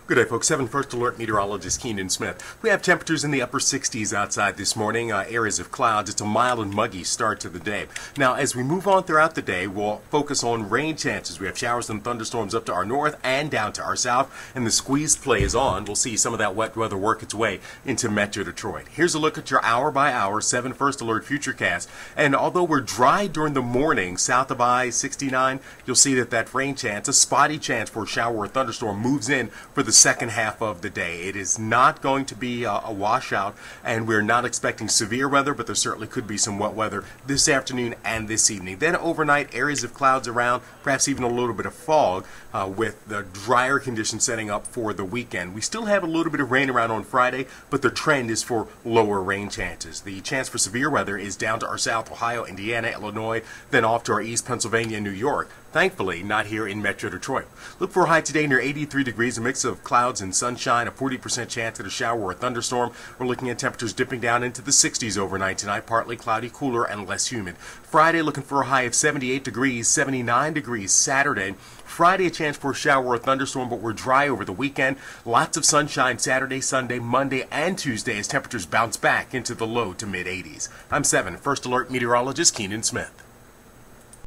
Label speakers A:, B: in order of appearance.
A: Good day, folks. 7 First Alert meteorologist Keenan Smith. We have temperatures in the upper 60s outside this morning. Areas of clouds. It's a mild and muggy start to the day. Now, as we move on throughout the day, we'll focus on rain chances. We have showers and thunderstorms up to our north and down to our south, and the squeeze play is on. We'll see some of that wet weather work its way into Metro Detroit. Here's a look at your hour-by-hour 7 First Alert futurecast. And although we're dry during the morning south of I-69, you'll see that rain chance, a spotty chance for a shower or thunderstorm, moves in for the second half of the day. It is not going to be a washout, and we're not expecting severe weather, but there certainly could be some wet weather this afternoon and this evening. Then overnight, areas of clouds around, perhaps even a little bit of fog, with the drier conditions setting up for the weekend. We still have a little bit of rain around on Friday, but the trend is for lower rain chances. The chance for severe weather is down to our south, Ohio, Indiana, Illinois, then off to our east, Pennsylvania, and New York. Thankfully, not here in Metro Detroit. Look for a high today near 83 degrees, a mix of clouds and sunshine, a 40% chance at a shower or a thunderstorm. We're looking at temperatures dipping down into the 60s overnight tonight, partly cloudy, cooler, and less humid. Friday, looking for a high of 78 degrees, 79 degrees Saturday. Friday, a chance for a shower or a thunderstorm, but we're dry over the weekend. Lots of sunshine Saturday, Sunday, Monday, and Tuesday as temperatures bounce back into the low to mid-80s. I'm 7 First Alert meteorologist Keenan Smith.